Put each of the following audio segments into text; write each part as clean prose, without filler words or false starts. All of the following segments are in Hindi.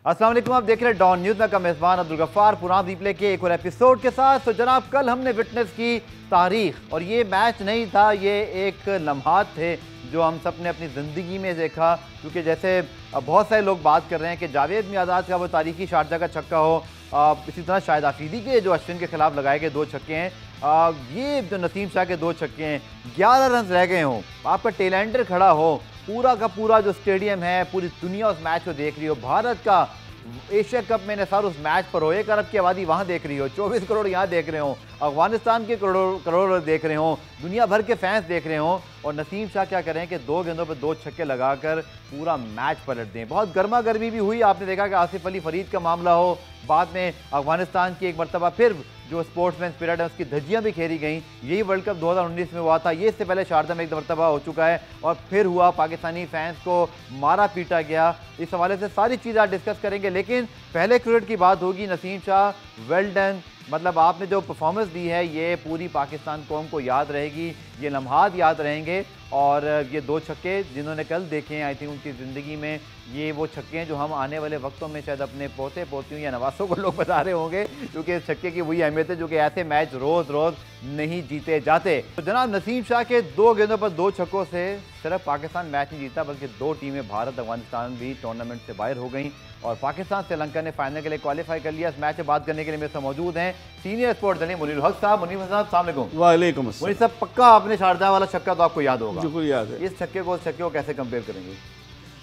अस्सलाम वालेकुम, आप देख रहे हैं डॉन न्यूज़ में का मेज़बान अब्दुल गफ्फार पुरान रिप्ले के एक और एपिसोड के साथ। तो जनाब, कल हमने विटनेस की तारीख, और ये मैच नहीं था, ये एक लम्हात थे जो हम सब ने अपनी ज़िंदगी में देखा। क्योंकि जैसे बहुत सारे लोग बात कर रहे हैं कि जावेद मियादाद का वो तारीखी शारजा का छक्का हो, इसी तरह शाहिद आफरीदी के जो अश्विन के खिलाफ लगाए गए 2 छक्के हैं, ये जो नसीम शाह के 2 छक्के हैं, 11 रन रह गए हों, आपका टेलेंडर खड़ा हो, पूरा का पूरा जो स्टेडियम है, पूरी दुनिया उस मैच को देख रही हो, भारत का एशिया कप में निसार उस मैच पर हो, 1 अरब की आबादी वहाँ देख रही हो, 24 करोड़ यहाँ देख रहे हो, अफगानिस्तान के करोड़ देख रहे हो, दुनिया भर के फैंस देख रहे हो, और नसीम शाह क्या करें कि 2 गेंदों पर 2 छक्के लगाकर पूरा मैच पलट दें। बहुत गर्मा गर्मी भी हुई, आपने देखा कि आसिफ अली फरीद का मामला हो, बाद में अफगानिस्तान की एक मरतबा फिर जो स्पोर्ट्समैन स्पिरिट है उसकी धज्जियाँ भी खेरी गई। यही वर्ल्ड कप 2019 में हुआ था, ये इससे पहले शारजा में एक मरतबा हो चुका है, और फिर हुआ, पाकिस्तानी फैंस को मारा पीटा गया। इस हवाले से सारी चीज़ें आज डिस्कस करेंगे, लेकिन पहले क्रिकेट की बात होगी। नसीम शाह, वेल डन, मतलब आपने जो परफॉर्मेंस दी है ये पूरी पाकिस्तान कौम को याद रहेगी, ये लम्हात याद रहेंगे। और ये 2 छक्के जिन्होंने कल देखे हैं, आई थिंक उनकी ज़िंदगी में ये वो छक्के हैं जो हम आने वाले वक्तों में शायद अपने पोते पोतियों या नवासों को लोग बता रहे होंगे, क्योंकि इस छक्के की वही अहमियत है जो कि ऐसे मैच रोज़ रोज़ नहीं जीते जाते। तो जनाब, नसीम शाह के 2 गेंदों पर 2 छक्कों से सिर्फ पाकिस्तान मैच नहीं जीता, बल्कि 2 टीमें भारत अफगानिस्तान भी टूर्नामेंट से बाहर हो गई, और पाकिस्तान श्रीलंका ने फाइनल के लिए क्वालिफाई कर लिया। इस मैच से बात करने के लिए मेरे साथ मौजूद हैं सीनियर स्पोर्ट्स जर्नलिस्ट मुनीर हक साहब। मुनीर साहब, अस्सलाम वालेकुम। वालेकुम अस्सलाम। मुनीर साहब, पक्का आपने शारजा वाला छक्का तो आपको याद होगा? बिल्कुल याद है। इस छक्के को उस छक्के को कैसे कंपेयर करेंगे?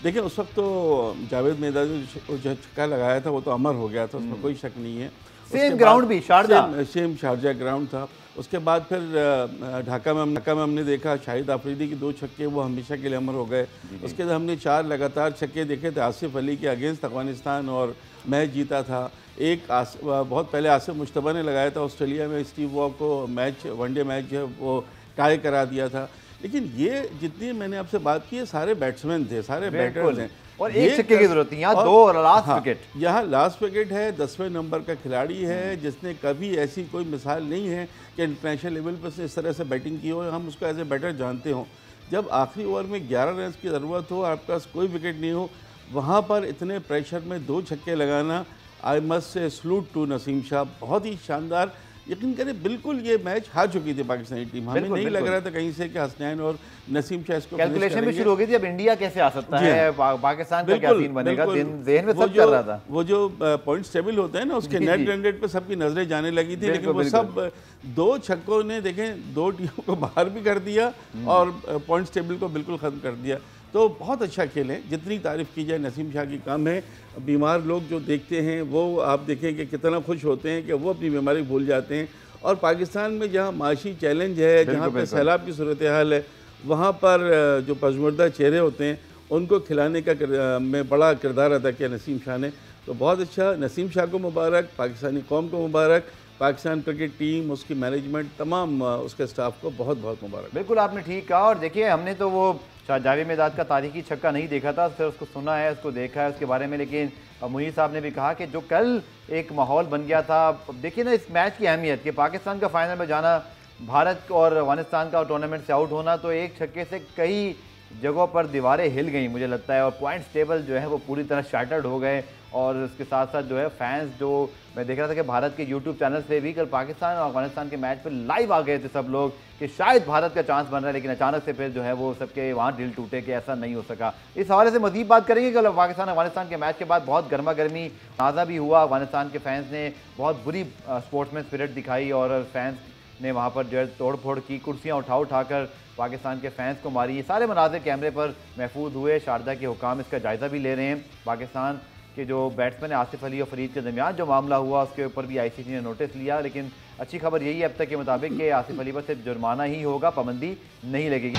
देखिए, उस वक्त तो जावेद मियादाद ने जो छक्का लगाया था वो तो अमर हो गया था, उसमें कोई शक नहीं है। सेम ग्राउंड भी शारजा, सेम शारजा ग्राउंड था। उसके बाद फिर ढाका में हमने देखा शाहिद आफरीदी के 2 छक्के, वो हमेशा के लिए अमर हो गए। उसके बाद हमने 4 लगातार छक्के देखे थे आसिफ अली के अगेंस्ट अफगानिस्तान, और मैच जीता था। एक बहुत पहले आसिफ मुश्तबा ने लगाया था ऑस्ट्रेलिया में, स्टीव वॉ को मैच, वनडे मैच जो है वो टाई करा दिया था। लेकिन ये जितनी मैंने आपसे बात की है, सारे बैट्समैन थे, सारे बैटर्स हैं, और एक छक्के की जरूरत है यहाँ, 2 लास्ट विकेट। यहाँ लास्ट विकेट है, 10वें नंबर का खिलाड़ी है जिसने कभी ऐसी कोई मिसाल नहीं है कि इंटरनेशनल लेवल पर इस तरह से बैटिंग की हो, हम उसको एज ए बैटर जानते हो। जब आखिरी ओवर में 11 रन की ज़रूरत हो, आपके पास कोई विकेट नहीं हो, वहाँ पर इतने प्रेशर में 2 छक्के लगाना, I must say salute to Naseem Shah, बहुत ही शानदार। यकीन करें, बिल्कुल ये मैच हार चुकी थी पाकिस्तानी टीम, हमें नहीं लग रहा था कहीं से कि हसनैन और नसीम शाह इसको कैलकुलेशन भी शुरू हो गई थी, अब इंडिया कैसे आ सकता है, पाकिस्तान का क्या सीन बनेगा, ज़हन में सब चल रहा था। वो जो पॉइंट्स टेबल होते हैं ना, उसके नेट रन रेट पे सबकी नजरें जाने लगी थी, लेकिन वो सब 2 छक्कों ने देखें 2 टीमों को बाहर भी कर दिया और पॉइंट्स टेबल को बिल्कुल ख़त्म कर दिया। तो बहुत अच्छा खेल है, जितनी तारीफ़ की जाए नसीम शाह की कम है। बीमार लोग जो देखते हैं वो आप देखें कि कितना खुश होते हैं कि वो अपनी बीमारी भूल जाते हैं। और पाकिस्तान में जहाँ माशी चैलेंज है, जहाँ पर सैलाब की सूरत हाल है, वहाँ पर जो पशमुर्दा चेहरे होते हैं उनको खिलाने का में बड़ा किरदार अदा किया नसीम शाह ने। तो बहुत अच्छा, नसीम शाह को मुबारक, पाकिस्तानी कौम को मुबारक, पाकिस्तान क्रिकेट टीम, उसकी मैनेजमेंट, तमाम उसके स्टाफ को बहुत बहुत मुबारक। बिल्कुल आपने ठीक कहा। और देखिए, हमने तो वो जावेद मियादाद का तारीखी छक्का नहीं देखा था, फिर उसको सुना है, उसको देखा है उसके बारे में, लेकिन मुनीर साहब ने भी कहा कि जो कल एक माहौल बन गया था। देखिए ना, इस मैच की अहमियत कि पाकिस्तान का फाइनल में जाना, भारत और अफगानिस्तान का टूर्नामेंट से आउट होना, तो एक छक्के से कई जगहों पर दीवारें हिल गई मुझे लगता है, और पॉइंट्स टेबल जो है वो पूरी तरह शैटर्ड हो गए। और उसके साथ साथ जो है फैंस, जो मैं देख रहा था कि भारत के यूट्यूब चैनल पे भी कल पाकिस्तान और अफगानिस्तान के मैच पे लाइव आ गए थे सब लोग कि शायद भारत का चांस बन रहा है, लेकिन अचानक से फिर जो है वो सबके वहाँ दिल टूटे कि ऐसा नहीं हो सका। इस हवाले से मज़ीद बात करेंगे। कल पाकिस्तान अफगानिस्तान के मैच के बाद बहुत गर्मा गर्मी ताज़ा भी हुआ, अफगानिस्तान के फैंस ने बहुत बुरी स्पोर्ट्समैन स्पिरिट दिखाई, और फैंस ने वहाँ पर जो है तोड़ फोड़ की, कुर्सियाँ उठाकर पाकिस्तान के फैंस को मारी। ये सारे मनाज़िर कैमरे पर महफूज हुए। शारजा के हुकाम इसका जायज़ा भी ले रहे हैं। पाकिस्तान के जो बैट्समैन आसिफ अली और फरीद के दरमियान जो मामला हुआ उसके ऊपर भी ICC ने नोटिस लिया, लेकिन अच्छी खबर यही है अब तक के मुताबिक कि आसिफ अली पर सिर्फ जुर्माना ही होगा, पाबंदी नहीं लगेगी।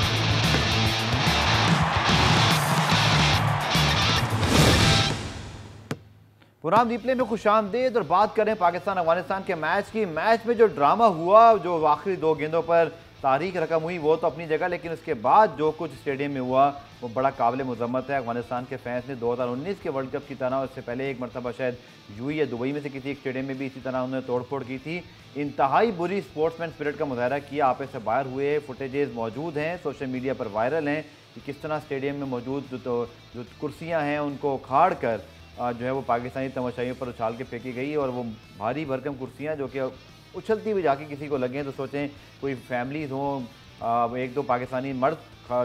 पुरान रिप्ले में खुशामदीद, और बात करें पाकिस्तान अफगानिस्तान के मैच की। मैच में जो ड्रामा हुआ, जो आखिरी 2 गेंदों पर तारीख रकम हुई, वो तो अपनी जगह, लेकिन उसके बाद जो कुछ स्टेडियम में हुआ वो बड़ा काबिल मज़म्मत है। अफगानिस्तान के फैंस ने 2019 के वर्ल्ड कप की तरह, उससे पहले एक मरतबा शायद यूएई या दुबई में से किसी एक स्टेडियम में भी इसी तरह उन्होंने तोड़फोड़ की थी। इंतहाई बुरी स्पोर्ट्समैन स्पिरिट का मुजाहरा किया, आप इससे बाहर हुए, फुटेजेस मौजूद हैं, सोशल मीडिया पर वायरल हैं कि किस तरह स्टेडियम में मौजूद जो कुर्सियाँ हैं उनको उखाड़ कर जो है वो पाकिस्तानी तमाशाइयों पर उछाल के फेंकी गई और वो भारी भरकम कुर्सियाँ जो कि उछलती हुई जाके किसी को लगें तो सोचें कोई फैमिलीज हों। एक दो पाकिस्तानी मर्द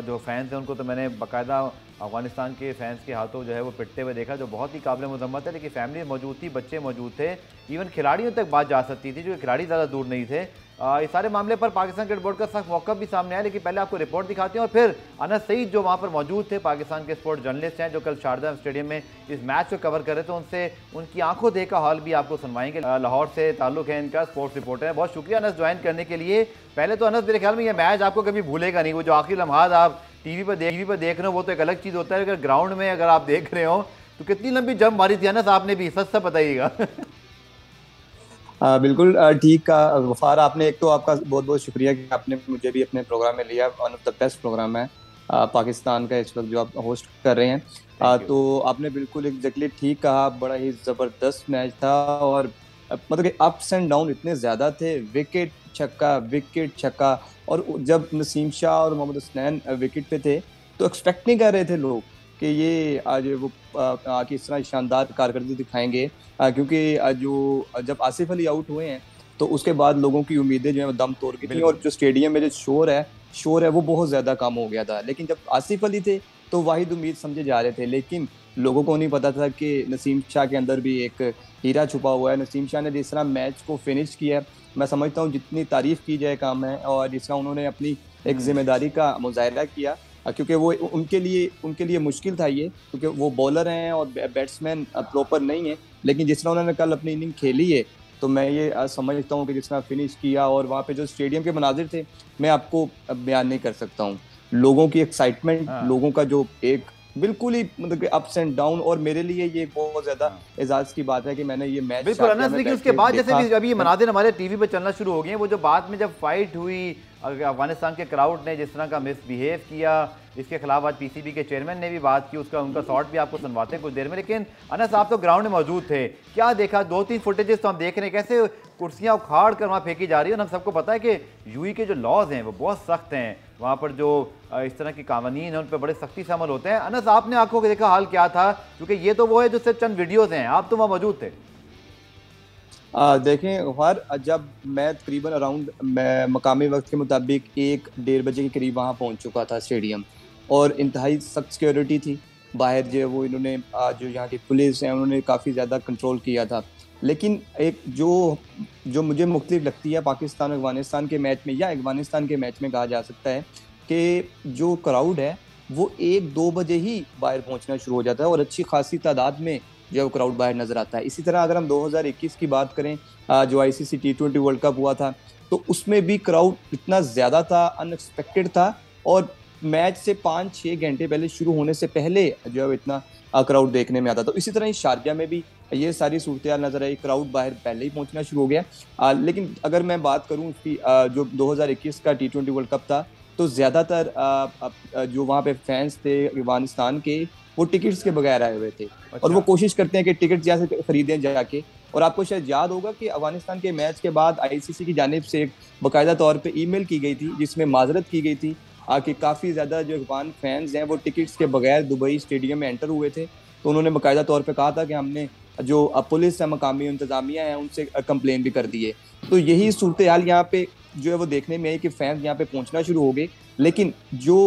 जो फैंस हैं उनको तो मैंने बाकायदा अफगानिस्तान के फैंस के हाथों जो है वो पिटते हुए देखा, जो बहुत ही काबिल मजम्मत है। लेकिन फैमिली मौजूद थी, बच्चे मौजूद थे, इवन खिलाड़ियों तक बात जा सकती थी, जो खिलाड़ी ज़्यादा दूर नहीं थे। इस सारे मामले पर पाकिस्तान क्रिकेट बोर्ड का सख्त मौक़िफ़ भी सामने आया। लेकिन पहले आपको रिपोर्ट दिखाते हैं और फिर अनस सईद जो वहाँ पर मौजूद थे, पाकिस्तान के स्पोर्ट्स जर्नलिस्ट हैं जो कल शारजा स्टेडियम में इस मैच को कवर कर रहे थे, उनसे उनकी आंखों देख का हाल भी आपको सुनवाएंगे। लाहौर से ताल्लुक़ है इनका, स्पोर्ट्स रिपोर्टर है। बहुत शुक्रिया अनस ज्वाइन करने के लिए। पहले तो अनस मेरे ख्याल में ये मैच आपको कभी भूलेगा नहीं, वो जो आखिरी लम्हात आप टीवी पर देख रहे हो वो तो एक अलग चीज़ होता है, अगर ग्राउंड में अगर आप देख रहे हो तो कितनी लंबी जंप मारी थी अनस आपने भी, सच सच बताइएगा। बिल्कुल ठीक कहा गफ़ार आपने। एक तो आपका बहुत बहुत शुक्रिया कि आपने मुझे भी अपने प्रोग्राम में लिया। One of the best program है पाकिस्तान का इस वक्त जो आप होस्ट कर रहे हैं। तो आपने बिल्कुल एग्जैक्टली ठीक कहा, बड़ा ही ज़बरदस्त मैच था और मतलब कि अप्स एंड डाउन इतने ज़्यादा थे, विकेट छक्का। और जब नसीम शाह और मोहम्मद हुसनैन विकेट पे थे तो एक्सपेक्ट नहीं कर रहे थे लोग कि ये आज वो किस तरह शानदार कारकर्दगी दिखाएंगे, क्योंकि जो जब आसिफ अली आउट हुए हैं तो उसके बाद लोगों की उम्मीदें जो है दम तोड़ गई थी और जो स्टेडियम में जो शोर है वो बहुत ज़्यादा कम हो गया था। लेकिन जब आसिफ अली थे तो वाहिद उम्मीद समझे जा रहे थे, लेकिन लोगों को नहीं पता था कि नसीम शाह के अंदर भी एक हीरा छुपा हुआ है। नसीम शाह ने जिस तरह मैच को फिनिश किया है, मैं समझता हूँ जितनी तारीफ़ की जाए कम है। और जिस तरह उन्होंने अपनी एक जिम्मेदारी का मुजाहिरा किया, क्योंकि वो उनके लिए मुश्किल था ये, क्योंकि वो बॉलर हैं और बैट्समैन प्रॉपर नहीं है। लेकिन जिस तरह उन्होंने कल अपनी इनिंग खेली है तो मैं ये समझता हूँ कि जिस तरह फिनिश किया और वहाँ पे जो स्टेडियम के मनाजिर थे मैं आपको बयान नहीं कर सकता हूँ। लोगों की एक्साइटमेंट, लोगों का जो एक बिल्कुल ही मतलब कि अप्स एंड डाउन, और मेरे लिए ये बहुत ज्यादा एजाज की बात है कि मैंने ये मैच बिल्कुल अनस। लेकिन उसके बाद जैसे भी अभी ये मनाजिर हमारे टीवी पे चलना शुरू हो गए हैं, वो जो बाद में जब फाइट हुई अफगानिस्तान के क्राउड ने जिस तरह का मिसबिहेव किया, इसके खिलाफ आज पीसीबी के चेयरमैन ने भी बात की, उनका शॉट भी आपको सुनवाते हैं कुछ देर में। लेकिन अनस आप तो ग्राउंड में मौजूद थे, क्या देखा? 2-3 फुटेजेस तो हम देख रहे हैं कैसे कुर्सियां उखाड़ कर वहाँ फेंकी जा रही है। और हम सबको पता है कि यूएई के जो लॉज हैं वो बहुत सख्त हैं, वहाँ पर जो इस तरह की कानून हैं उन पर बड़े सख्ती से अमल होते हैं। अनस आपने आंखों को देखा हाल क्या था, क्योंकि ये तो वो है जो सिर्फ चंद वीडियोज़ हैं, आप तो वहाँ मौजूद थे। देखें गफ़ार, जब मैं तकरीबन अराउंड मकामी वक्त के मुताबिक 1-1:30 बजे के करीब वहाँ पहुँच चुका था स्टेडियम, और इंतहाई सख्त सिक्योरिटी थी बाहर। जो वो इन्होंने जो यहाँ की पुलिस है उन्होंने काफ़ी ज़्यादा कंट्रोल किया था। लेकिन एक जो मुझे मुख्तलिफ लगती है पाकिस्तान और अफगानिस्तान के मैच में, या अफगानिस्तान के मैच में कहा जा सकता है कि जो क्राउड है वो 1-2 बजे ही बाहर पहुँचना शुरू हो जाता है और अच्छी खासी तादाद में जो क्राउड बाहर नजर आता है। इसी तरह अगर हम 2021 की बात करें, जो आईसीसी T20 वर्ल्ड कप हुआ था, तो उसमें भी क्राउड इतना ज़्यादा था, अनएक्सपेक्टेड था, और मैच से 5-6 घंटे पहले शुरू होने से पहले जो है इतना क्राउड देखने में आता। तो इसी तरह ही शारजा में भी ये सारी सूरत नजर आई, क्राउड बाहर पहले ही पहुंचना शुरू हो गया। लेकिन अगर मैं बात करूं उसकी, जो 2021 का T20 वर्ल्ड कप था, तो ज़्यादातर जो वहाँ पे फैंस थे अफगानिस्तान के, वो टिकट्स के बगैर आए हुए थे। और वो कोशिश करते हैं कि टिकट जैसे खरीदें जाके। और आपको शायद याद होगा कि अफगानिस्तान के मैच के बाद आईसीसी की जानिब से एक बाकायदा तौर पे ईमेल की गई थी जिसमें माजरत की गई थी कि काफ़ी ज़्यादा जो अफगान फैंस हैं वो टिकट्स के बगैर दुबई स्टेडियम में एंटर हुए थे। तो उन्होंने बाकायदा तौर पे कहा था कि हमने जो पुलिस है, मकामी इंतज़ामिया है, उनसे कंप्लेन भी कर दी है। तो यही सूरत हाल यहाँ पे जो है वो देखने में आई कि फैंस यहाँ पे पहुँचना शुरू हो गए, लेकिन जो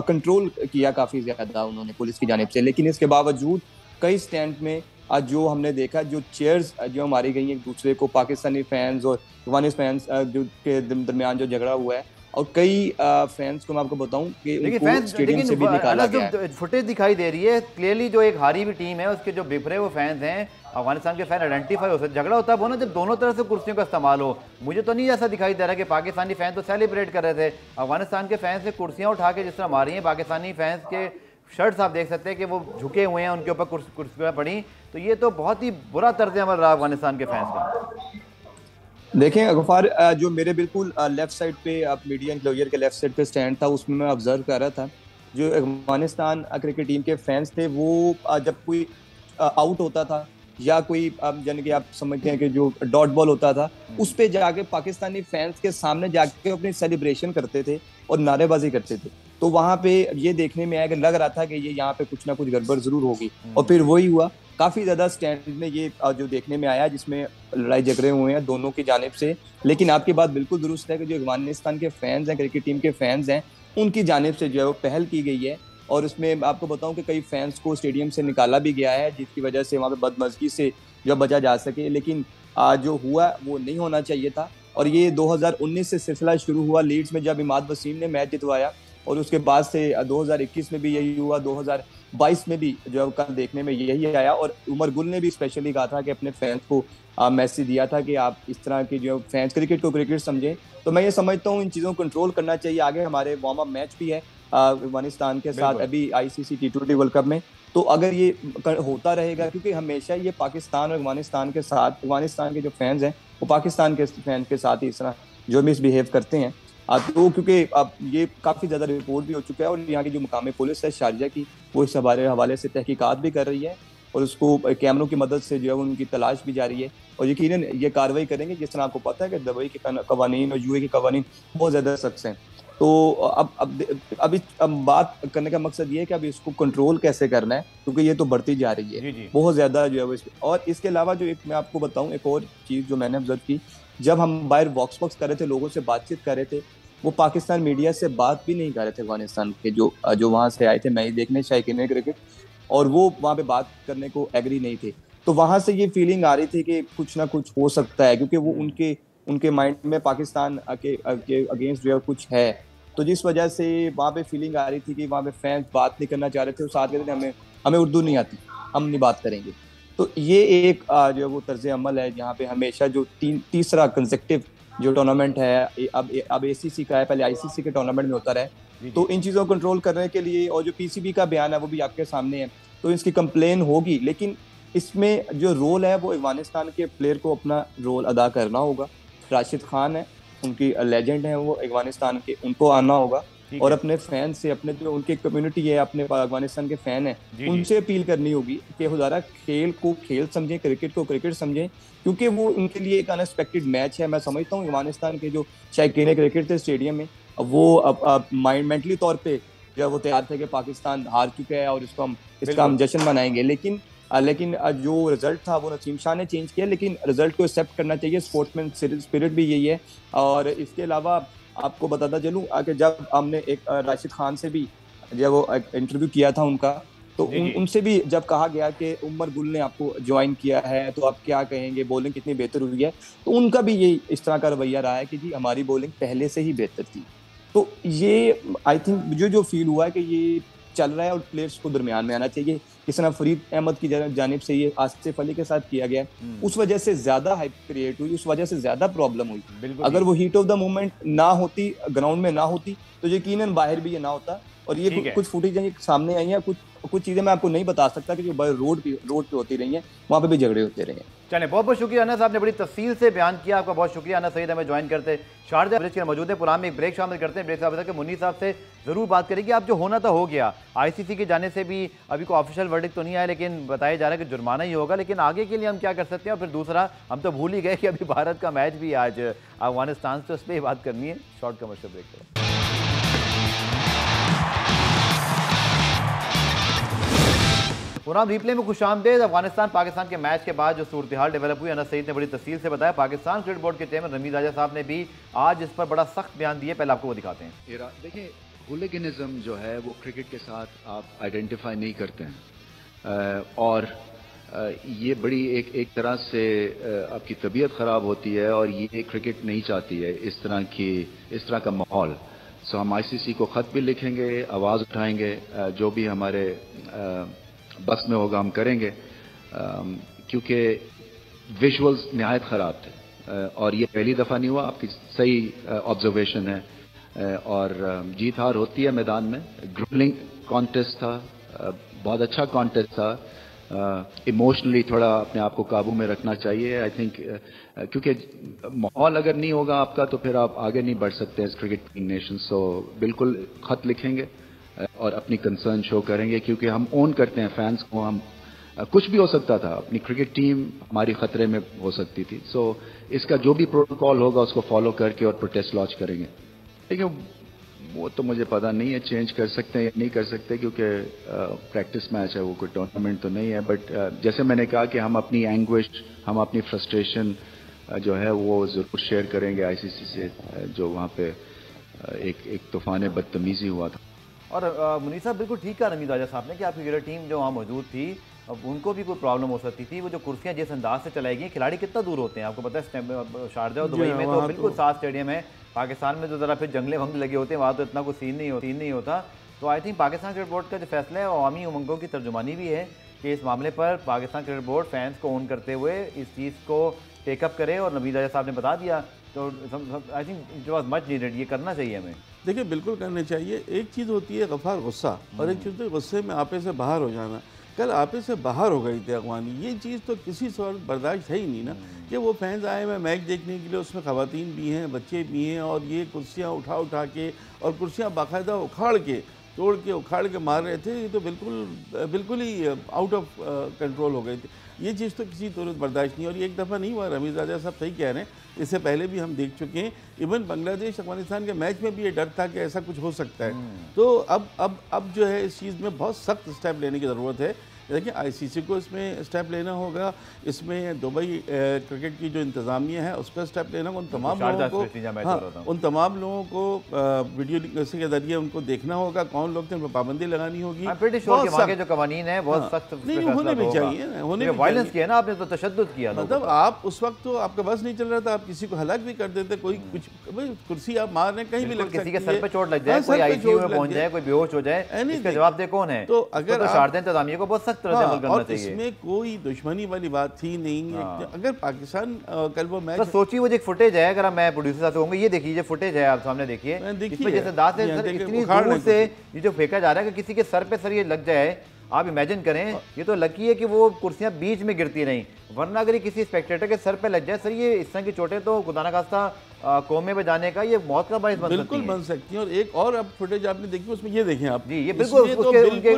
कंट्रोल किया काफ़ी ज़्यादा उन्होंने पुलिस की जानिब से। लेकिन इसके बावजूद कई स्टैंड में जो हमने देखा, जो चेयर्स जो मारी गई एक दूसरे को, पाकिस्तानी फैंस और अफगानी फैंस जो के दरमियान जो झगड़ा हुआ है, और कई फैंस को मैं आपको बताऊं कि उनको स्टेडियम से भी निकाला गया है। फुटेज दिखाई दे रही है क्लियरली, जो एक हारी हुई टीम है उसके जो बिखरे हुए फैंस हैं, अफगानिस्तान के फैन आइडेंटिफाई हो सकते। झगड़ा होता है वो ना जब दोनों तरफ से कुर्सियों का इस्तेमाल हो। मुझे तो नहीं ऐसा दिखाई दे रहा कि पाकिस्तानी फैन तो सेलिब्रेट कर रहे थे, अफगानिस्तान के फैंस से कुर्सियाँ उठा के जिस तरह मारी हैं, पाकिस्तानी फैंस के शर्ट्स आप देख सकते हैं कि वो झुके हुए हैं, उनके ऊपर कुर्सियाँ पड़ी। तो ये तो बहुत ही बुरा तर्ज अमल रहा अफगानिस्तान के फैंस का। देखें गफ़ार, जो मेरे बिल्कुल लेफ्ट साइड पे मीडिया इंक्लोजर के लेफ्ट साइड पे स्टैंड था, उसमें मैं ऑब्जर्व कर रहा था जो अफगानिस्तान क्रिकेट टीम के फैंस थे, वो जब कोई आउट होता था या कोई यानी कि आप समझते हैं कि जो डॉट बॉल होता था, उस पे जाके पाकिस्तानी फैंस के सामने जाके अपनी सेलिब्रेशन करते थे और नारेबाजी करते थे। तो वहाँ पे ये देखने में आया कि लग रहा था कि ये यहाँ पे कुछ ना कुछ गड़बड़ जरूर होगी। और फिर वही हुआ काफ़ी ज़्यादा स्टैंड में ये जो देखने में आया, जिसमें लड़ाई झगड़े हुए हैं दोनों की जानिब से। लेकिन आपकी बात बिल्कुल दुरुस्त है कि जो अफगानिस्तान के फैंस हैं, क्रिकेट टीम के फैंस हैं, उनकी जानिब से जो है वो पहल की गई है। और उसमें आपको बताऊं कि कई फैंस को स्टेडियम से निकाला भी गया है, जिसकी वजह से वहाँ पे बदमज़गी से जो बचा जा सके। लेकिन जो हुआ वो नहीं होना चाहिए था। और ये 2019 से सिलसिला शुरू हुआ, लीड्स में जब इमाद वसीम ने मैच जितवाया, और उसके बाद से 2021 में भी यही हुआ, 2022 में भी जो कल देखने में यही आया। और उमर गुल ने भी स्पेशली कहा था कि अपने फैंस को मैसेज दिया था कि आप इस तरह के जो फैंस क्रिकेट को क्रिकेट समझें। तो मैं ये समझता हूँ इन चीज़ों को कंट्रोल करना चाहिए। आगे हमारे वार्म अप मैच भी है अफगानिस्तान के साथ अभी आईसीसी T20 वर्ल्ड कप में। तो अगर ये होता रहेगा, क्योंकि हमेशा ये पाकिस्तान और अफगानिस्तान के साथ, अफगानिस्तान के जो फैंस हैं वो पाकिस्तान के फैंस के साथ ही इस तरह जो मिसबिहेव करते हैं। तो क्योंकि अब ये काफ़ी ज़्यादा रिपोर्ट भी हो चुका है, और यहाँ की जो मुकामी पुलिस है शारजा की, वो इस हवाले से तहकीकात भी कर रही है, और उसको कैमरों की मदद से जो है उनकी तलाश भी जारी है। और यकीनन ये कार्रवाई करेंगे। जिस तरह आपको पता है कि दुबई के कवानीन और यूए के कवानीन बहुत ज़्यादा सख्त हैं। तो अब बात करने का मकसद ये है कि अब इसको कंट्रोल कैसे करना है, क्योंकि ये तो बढ़ती जा रही है बहुत ज़्यादा जो है। और इसके अलावा जो एक मैं आपको बताऊँ, एक और चीज़ जो मैंने ऑब्जर्व की, जब हम बाहर वॉक्स कर रहे थे, लोगों से बातचीत कर रहे थे, वो पाकिस्तान मीडिया से बात भी नहीं कर रहे थे अफगानिस्तान के जो वहाँ से आए थे मैच देखने, शायकीन क्रिकेट, और वो वहाँ पे बात करने को एग्री नहीं थे। तो वहाँ से ये फीलिंग आ रही थी कि कुछ ना कुछ हो सकता है, क्योंकि वो उनके माइंड में पाकिस्तान के अगेंस्ट जो है कुछ है। तो जिस वजह से वहाँ पे फीलिंग आ रही थी कि वहाँ पे फैंस बात नहीं करना चाह रहे थे, वो साथ कहते थे हमें उर्दू नहीं आती, हम नहीं बात करेंगे। तो ये एक जो है वो तर्ज अमल है, जहाँ पे हमेशा जो तीसरा कंसेक्टिव जो टूर्नामेंट है, अब एसीसी का है, पहले आईसीसी के टूर्नामेंट में होता रहे। तो इन चीज़ों को कंट्रोल करने के लिए, और जो पीसीबी का बयान है वो भी आपके सामने है, तो इसकी कंप्लेन होगी। लेकिन इसमें जो रोल है वो अफगानिस्तान के प्लेयर को अपना रोल अदा करना होगा। राशिद खान है, उनकी लेजेंड है वो अफगानिस्तान के, उनको आना होगा और अपने फैन से, अपने जो उनकी कम्युनिटी है, अपने अफगानिस्तान के फैन है, उनसे अपील करनी होगी कि खुदारा खेल को खेल समझें, क्रिकेट को क्रिकेट समझें, क्योंकि वो उनके लिए एक अनएक्सपेक्टेड मैच है। मैं समझता हूँ अफगानिस्तान के जो शायकीन क्रिकेट थे स्टेडियम में, वो अब मेंटली तौर पे जो वो तैयार थे कि पाकिस्तान हार चुका है और इसका हम जश्न मनाएंगे। लेकिन जो रिजल्ट था वो नसीम शाह ने चेंज किया, लेकिन रिजल्ट को एक्सेप्ट करना चाहिए। स्पोर्ट्समैन स्पिरिट भी यही है। और इसके अलावा आपको बताता चलूँ कि जब हमने एक राशिद खान से भी जब वो इंटरव्यू किया था उनका, तो उनसे भी जब कहा गया कि उमर गुल ने आपको ज्वाइन किया है तो आप क्या कहेंगे, बॉलिंग कितनी बेहतर हुई है, तो उनका भी यही इस तरह का रवैया रहा है कि जी हमारी बॉलिंग पहले से ही बेहतर थी। तो ये आई थिंक जो फील हुआ है कि ये चल रहा है और प्लेयर्स को दरमियान में आना चाहिए। किस तरह फरीद अहमद की जानिब से ये आसिफ अली के साथ किया गया, उस वजह से ज्यादा हाइप क्रिएट हुई, उस वजह से ज्यादा प्रॉब्लम हुई। अगर वो हीट ऑफ द मोमेंट ना होती, ग्राउंड में ना होती, तो यकीनन बाहर भी ये ना होता। और ये कुछ फुटेज सामने आई है, कुछ चीजें मैं आपको नहीं बता सकता कि जो रोड पे होती रही हैं, वहाँ पे भी झगड़े होते रहे हैं। चलिए, बहुत बहुत शुक्रिया अनस, आपने बड़ी तफसील से बयान किया, आपका बहुत शुक्रिया। अनस सईद हमें ज्वाइन करते शारजा ब्रिज के मौजूद है। प्रोग्राम में एक ब्रेक शामिल करते हैं। ब्रेक से आगे मुन्नी साहब से ज़रूर बात करेंगे। आप जो होना तो हो गया, आईसीसी के जाने से भी अभी कोई ऑफिशियल वर्डिक्ट तो नहीं आया, लेकिन बताया जा रहा है कि जुर्माना ही होगा। लेकिन आगे के लिए हम क्या कर सकते हैं? और फिर दूसरा, हम तो भूल ही गए कि अभी भारत का मैच भी आज अफगानिस्तान से, उस पर ही बात करनी है। शॉर्ट कमर्शियल ब्रेक करें। प्रोग्राम रिप्ले में खुशामदीद। अफगानिस्तान पाकिस्तान के मैच के बाद जो सूरत हाल डेवलप हुई, अनस सईद ने बड़ी तफसील से बताया। पाकिस्तान क्रिकेट बोर्ड के चेयरमैन रमीज राजा साहब ने भी आज इस पर बड़ा सख्त बयान दिए। पहले आपको वो दिखाते हैं। देखिए, हुलिगनिज्म जो है वो क्रिकेट के साथ आप आइडेंटिफाई नहीं करते हैं, और ये बड़ी एक तरह से आपकी तबीयत ख़राब होती है, और ये क्रिकेट नहीं चाहती है इस तरह का माहौल। सो हम आईसीसी को ख़त भी लिखेंगे, आवाज़ उठाएंगे, जो भी हमारे बस में होगा हम करेंगे, क्योंकि विजुअल्स नहायत ख़राब थे। और ये पहली दफ़ा नहीं हुआ, आपकी सही ऑब्जर्वेशन है। और जीत हार होती है मैदान में। ग्रुलिंग कॉन्टेस्ट था, बहुत अच्छा कॉन्टेस्ट था। इमोशनली थोड़ा अपने आप को काबू में रखना चाहिए, आई थिंक, क्योंकि माहौल अगर नहीं होगा आपका तो फिर आप आगे नहीं बढ़ सकते इस क्रिकेट नेशन। सो बिल्कुल ख़त लिखेंगे और अपनी कंसर्न शो करेंगे, क्योंकि हम ओन करते हैं फैंस को। हम कुछ भी हो सकता था, अपनी क्रिकेट टीम हमारी खतरे में हो सकती थी। सो इसका जो भी प्रोटोकॉल होगा उसको फॉलो करके और प्रोटेस्ट लॉन्च करेंगे। देखिए, वो तो मुझे पता नहीं है, चेंज कर सकते हैं या नहीं कर सकते, क्योंकि प्रैक्टिस मैच है, वो कोई टूर्नामेंट तो नहीं है। बट जैसे मैंने कहा कि हम अपनी एंग्विश, हम अपनी फ्रस्ट्रेशन जो है वो ज़रूर शेयर करेंगे आईसीसी से, जो वहाँ पे एक तूफान बदतमीज़ी हुआ था। और मुनीर साहब बिल्कुल ठीक कहा नमीद राजा साहब ने कि आपकी क्रिकेट टीम जो वहाँ मौजूद थी, अब उनको भी कोई प्रॉब्लम हो सकती थी। वो जो कुर्सियाँ जिस अंदाज से चलाई गई, खिलाड़ी कितना दूर होते हैं आपको पता है, शारजा और दुबई में तो बिल्कुल साफ स्टेडियम है। पाकिस्तान में जो ज़रा फिर जंगले वंगले लगे होते हैं, वहाँ तो इतना कोई सीन नहीं होता। तो I think Pakistan cricket board का जो फैसला है अवामी उमंगों की तर्जुमानी भी है कि इस मामले पर पाकिस्तान क्रिकेट बोर्ड फैंस को ऑन करते हुए इस चीज़ को टेकअप करे, और नमीद राजा साहब ने बता दिया। तो I think it was much needed, ये करना चाहिए हमें। देखिए बिल्कुल करने चाहिए। एक चीज़ होती है गफ़ार गुस्सा, और एक चीज़ होती है गुस्से में आपे से बाहर हो जाना। कल आपे से बाहर हो गई थी अगवानी, ये चीज़ तो किसी सूरत बर्दाश्त है ही नहीं ना, कि वो फैंस आए हुए मैच देखने के लिए, उसमें ख़वातीन भी हैं, बच्चे भी हैं, और ये कुर्सियाँ उठा के और कुर्सियाँ बाकायदा तोड़ के उखाड़ के मार रहे थे। ये तो बिल्कुल ही आउट ऑफ कंट्रोल हो गई थी। ये चीज़ तो किसी सूरत बर्दाश्त नहीं। और ये एक दफ़ा नहीं हुआ, रमीज़ राजा साहब सही कह रहे हैं, इससे पहले भी हम देख चुके हैं। इवन बांग्लादेश अफगानिस्तान के मैच में भी ये डर था कि ऐसा कुछ हो सकता है। तो अब जो है इस चीज़ में बहुत सख्त स्टेप लेने की ज़रूरत है। देखिए आईसीसी को इसमें स्टेप लेना होगा, इसमें दुबई क्रिकेट की जो इंतज़ामिया है उस पर स्टेप लेना होगा। उन तमाम लोगों को वीडियो के जरिए उनको देखना होगा कौन लोग थे, उन पर पाबंदी लगानी होगी। जो कवानीन है बहुत सख्त होने भी चाहिए ना, होने भी वायलेंस किया ना आपने, तो तशद्दुद किया। मतलब आप उस वक्त तो आपका बस नहीं चल रहा था, आप किसी को हलाक भी कर देते, कोई कुछ कुर्सी आप मार रहे कहीं भी लग सकती है, किसी के सर पे चोट लग जाए, कोई आईसीयू में पहुंच जाए, कोई बेहोश हो जाए, इसका जवाब दे कौन है? तो अगर शारदा इंतजामिया को बहुत और इसमें कोई दुश्मनी वाली बात थी नहीं। अगर पाकिस्तान कल वो मैच, तो सोचिए वो जो फुटेज है, अगर मैं प्रोड्यूसर साहब से कहूँगा ये देखिए, फुटेज है आप सामने देखिए, इसमें जैसे दांत से इतनी दूर से ये जो फेंका जा रहा है कि किसी के सर पे सर ये लग जाए, आप इमेजिन करें। ये तो लकी है कि वो कुर्सियां बीच में गिरती नहीं, वरना अगर ये किसी स्पेक्टेटर के सर पे लग जाए, सर ये इस तरह की चोटें तो खुदा ना खास्ता कोमे में जाने का ये मौत का बायस बिल्कुल बन सकती है। और एक और अब फुटेज आपने देखी, उसमें ये देखें आप जी, ये बिल्कुल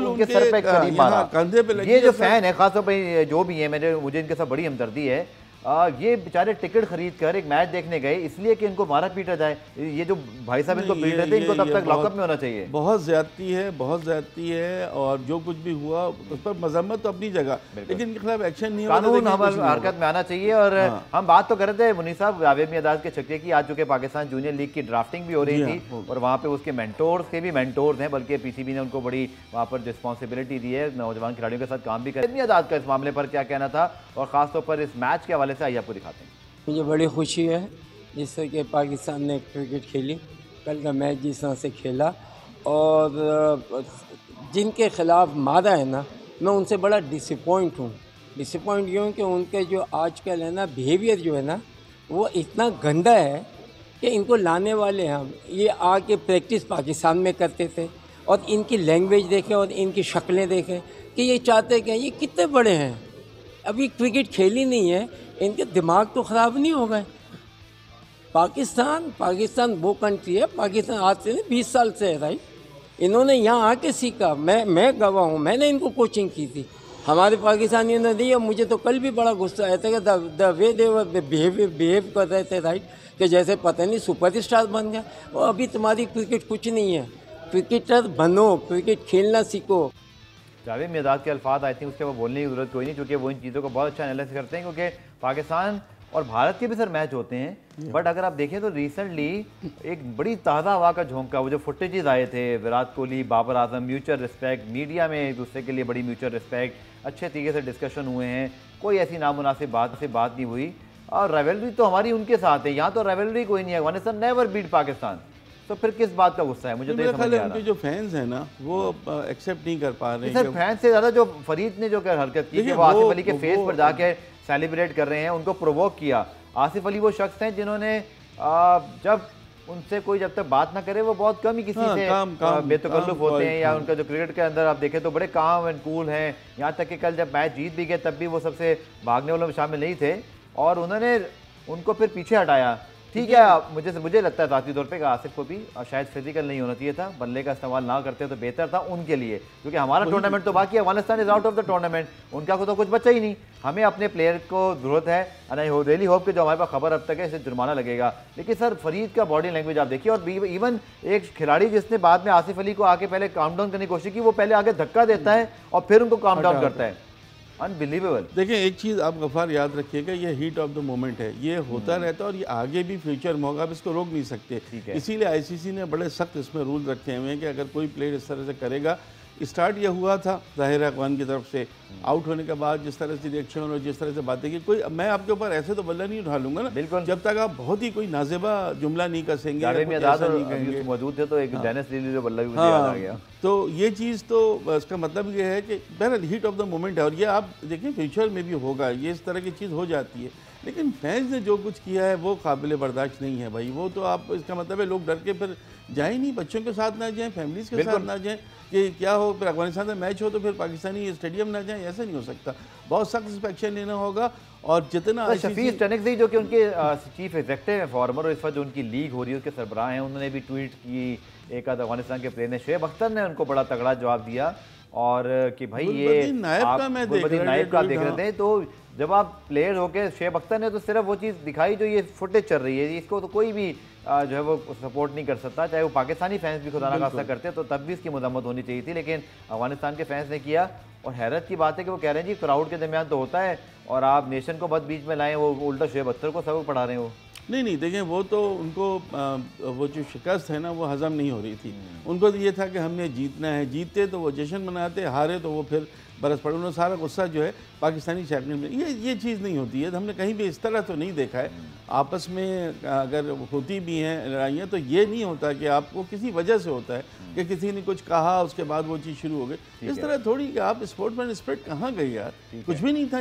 उनके सर पे करीब मारा, कंधे पे लगी। ये जो फैन है खासतौर पर जो भी है, मुझे इनके साथ बड़ी हमदर्दी है। ये बेचारे टिकट खरीद कर एक मैच देखने गए इसलिए कि इनको मारा पीटा जाए। ये जो भाई साहब इनको पीट रहे थे, इनको तब तक लॉकअप में होना चाहिए। बहुत ज्यादती है और जो कुछ भी हुआ उस पर मजम्मत तो अपनी जगह, लेकिन इनके खिलाफ एक्शन नहीं, कानून हमारी हरकत में आना चाहिए। और हम बात तो कर रहे थे मुनीर साहब जावेद मियादाद के छक्के की, आज चुके पाकिस्तान जूनियर लीग की ड्राफ्टिंग भी हो रही थी, और वहाँ पे उसके मेंटोर्स के भी मेंटोर्स हैं, बल्कि पीसीबी ने उनको बड़ी वहाँ पर रिस्पॉन्सिबिलिटी दी है, नौजवान खिलाड़ियों के साथ काम भी करें। मियादाद का इस मामले पर क्या कहना था, और खासतौर पर इस मैच के हवाले से आइए आपको दिखाते हैं। मुझे बड़ी खुशी है जिससे कि पाकिस्तान ने क्रिकेट खेली, कल का मैच जिस तरह से खेला, और जिनके ख़िलाफ़ मारा है ना, मैं उनसे बड़ा डिसअपॉइंट हूँ। डिसअपॉइंट यूँ कि उनके जो आजकल है ना बिहेवियर जो है ना, वो इतना गंदा है कि इनको लाने वाले हम ये आके प्रैक्टिस पाकिस्तान में करते थे, और इनकी लैंग्वेज देखें और इनकी शक्लें देखें कि ये चाहते कि ये कितने बड़े हैं, अभी क्रिकेट खेली नहीं है, इनके दिमाग तो ख़राब नहीं हो गए। पाकिस्तान वो कंट्री है, पाकिस्तान आज से 20 साल से है राइट, इन्होंने यहाँ आके सीखा। मैं गवाह हूँ, मैंने इनको कोचिंग की थी, हमारे पाकिस्तानियों ने दी। मुझे तो कल भी बड़ा गुस्सा आया था कि द वे दे बिहेव कर रहे थे राइट, कि जैसे पता नहीं सुपरस्टार बन गया। और अभी तुम्हारी क्रिकेट कुछ नहीं है, क्रिकेटर बनो, क्रिकेट खेलना सीखो। जावेद मियादाद के अल्फाज आए थे, उसके बाद बोलने की ज़रूरत कोई नहीं, क्योंकि वो इन चीज़ों को बहुत अच्छा एनालिसिस करते हैं। क्योंकि पाकिस्तान और भारत के भी सर मैच होते हैं, बट अगर आप देखें तो रिसेंटली एक बड़ी ताज़ा हवा का झोंका, वो जो फुटेजेस आए थे, Virat Kohli, Babar Azam, mutual respect, media में एक दूसरे के लिए बड़ी म्यूचुअल रिस्पेक्ट, अच्छे तरीके से डिस्कशन हुए हैं, कोई ऐसी नामुनासिब बात नहीं हुई। और राइवलरी तो हमारी उनके साथ है, यहाँ तो राइवलरी कोई नहीं है। अफगानिस्तान नेवर बीट पाकिस्तान, तो फिर किस बात का गुस्सा है? मुझे तो समझ नहीं आ रहा। उनके जो फैंस हैं ना, वो एक्सेप्ट नहीं कर पा रहे हैं। सर फैंस से ज़्यादा जो फरीद ने जो हरकत की, वो आसिफ अली के फेस पर जाके सेलिब्रेट कर रहे हैं, उनको प्रोवोक किया। आसिफ अली वो शख्स हैं जिन्होंने जब उनसे कोई जब तक बात ना करे, वो बहुत कम ही किसी से बेतकल्लुफ़ होते हैं, या उनका जो क्रिकेट के अंदर आप देखें तो बड़े काम एंड कूल हैं। यहाँ तक कि कल जब मैच जीत भी गए तब भी वो सबसे भागने वालों में शामिल नहीं थे, और उन्होंने उनको फिर पीछे हटाया। ठीक है, मुझे लगता है ज़ाती तौर पे कि आसिफ को भी शायद फिजिकल नहीं होना चाहिए था, बल्ले का इस्तेमाल ना करते तो बेहतर था उनके लिए, क्योंकि हमारा टूर्नामेंट तो बाकी है, Afghanistan is out of the tournament, उनका को तो कुछ बचा ही नहीं। हमें अपने प्लेयर को ज़रूरत है, एंड आई रियली होप कि जो हमारे पास खबर अब तक है इसे जुर्माना लगेगा। लेकिन सर फरीद का बॉडी लैंग्वेज आप देखिए, और इवन एक खिलाड़ी जिसने बाद में आसिफ अली को आके पहले काम डाउन करने की कोशिश की, वो पहले आगे धक्का देता है और फिर उनको काम डाउन करता है। अनबिलीवेबल। देखिए एक चीज़ आप गफ़ार याद रखिएगा, ये हीट ऑफ द मोमेंट है, ये होता रहता है और ये आगे भी फ्यूचर में होगा, आप इसको रोक नहीं सकते। इसीलिए आईसीसी ने बड़े सख्त इसमें रूल रखे हुए हैं कि अगर कोई प्लेयर इस तरह से करेगा, स्टार्ट यह हुआ था ज़ाहिर अफगान की तरफ से, आउट होने के बाद जिस तरह से रिएक्शन और जिस तरह से बातें की, कोई मैं आपके ऊपर ऐसे तो बल्ला नहीं उठा लूंगा ना, बिल्कुल, जब तक आप बहुत ही कोई नाज़ेबा जुमला नहीं कसेंगे। मौजूद थे तो एक डेनिस लीली जो बल्ला भी मुझे याद आ गया। तो ये चीज़ तो इसका मतलब ये है कि बहरहाल हीट ऑफ द मोमेंट है, और ये आप देखिए फ्यूचर में भी होगा, ये इस तरह की चीज़ हो जाती है। लेकिन फैंस ने जो कुछ किया है वो काबिल बर्दाश्त नहीं है भाई, वो तो आप इसका मतलब है लोग डर के फिर जाए नहीं, बच्चों के साथ ना जाएं, फैमिलीज़ के साथ ना जाएं, कि क्या हो फिर अफगानिस्तान में मैच हो तो फिर पाकिस्तानी स्टेडियम ना जाएं, ऐसा नहीं हो सकता। बहुत सख्त एक्शन लेना होगा, और जितना शफीक टनिकजी जो कि उनके चीफ एग्जीक्यूटिव हैं फॉर्मर, और इस वक्त जो उनकी लीग हो रही है उसके सरबराह हैं, उन्होंने भी ट्वीट की, एक आध अफगानिस्तान के प्लेयर ने, शुएब अख्तर ने उनको बड़ा तगड़ा जवाब दिया, और कि भाई ये नायब का देख रहे थे। तो जब आप प्लेयर होके, शुएब अख्तर ने तो सिर्फ वो चीज़ दिखाई जो ये फुटेज चल रही है, इसको तो कोई भी जो है वो सपोर्ट नहीं कर सकता, चाहे वो पाकिस्तानी फैंस भी खुदा ना खास्ता करते तो तब भी इसकी मजम्मत होनी चाहिए थी, लेकिन अफगानिस्तान के फैंस ने किया। और हैरत की बात है कि वो कह रहे हैं जी क्राउड के दरमियान तो होता है, और आप नेशन को बस बीच में लाएं, वो उल्टा शुएब अख्तर को सबक पढ़ा रहे हो। नहीं देखें, वो तो उनको वो जो शिकस्त है ना वो हज़म नहीं हो रही थी, उनको तो ये था कि हमने जीतना है, जीतते तो वो जश्न मनाते, हारे तो वो फिर बरस पड़े, उन्होंने सारा गुस्सा जो है पाकिस्तानी चैंपियन में, ये चीज़ नहीं होती है, हमने कहीं भी इस तरह तो नहीं देखा है। आपस में अगर होती भी हैं लड़ाइयाँ तो ये नहीं होता कि आपको किसी वजह से होता है कि किसी ने कुछ कहा उसके बाद वो चीज़ शुरू हो गई, इस तरह थोड़ी कि आप स्पोर्ट्समैन स्पिरिट कहाँ गई यार, कुछ भी नहीं था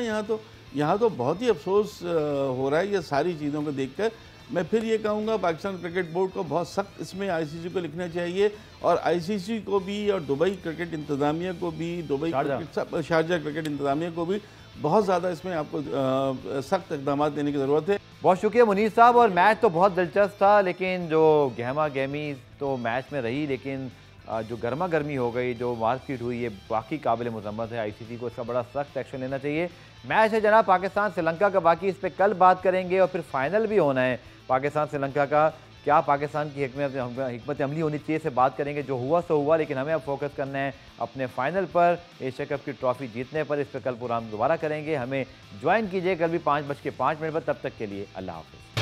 यहाँ तो बहुत ही अफसोस हो रहा है ये सारी चीज़ों को देखकर। मैं फिर ये कहूँगा पाकिस्तान क्रिकेट बोर्ड को बहुत सख्त इसमें आईसीसी को लिखना चाहिए, और आईसीसी को भी और दुबई क्रिकेट इंतज़ामिया को भी, शारजा क्रिकेट इंतज़ामिया को भी बहुत ज़्यादा इसमें आपको सख्त इक़दाम लेने की ज़रूरत है। बहुत शुक्रिया मुनीर साहब। और मैच तो बहुत दिलचस्प था, लेकिन जो गहमा गहमी तो मैच में रही, लेकिन जो गर्मा गर्मी हो गई, जो मारपीट हुई, ये बाकी काबिल मजम्मत है। आईसीसी को इसका बड़ा सख्त एक्शन लेना चाहिए। मैच है जनाब पाकिस्तान श्रीलंका का, बाकी इस पर कल बात करेंगे, और फिर फाइनल भी होना है पाकिस्तान श्रीलंका का। क्या पाकिस्तान की हिकमत अमली होनी चाहिए से बात करेंगे। जो हुआ सो हुआ, लेकिन हमें अब फोकस करना है अपने फाइनल पर, एशिया कप की ट्रॉफी जीतने पर। इस पर कल प्रोग्राम दोबारा करेंगे, हमें ज्वाइन कीजिए कल भी 5:05 पर। तब तक के लिए अल्लाह हाफ़िज़।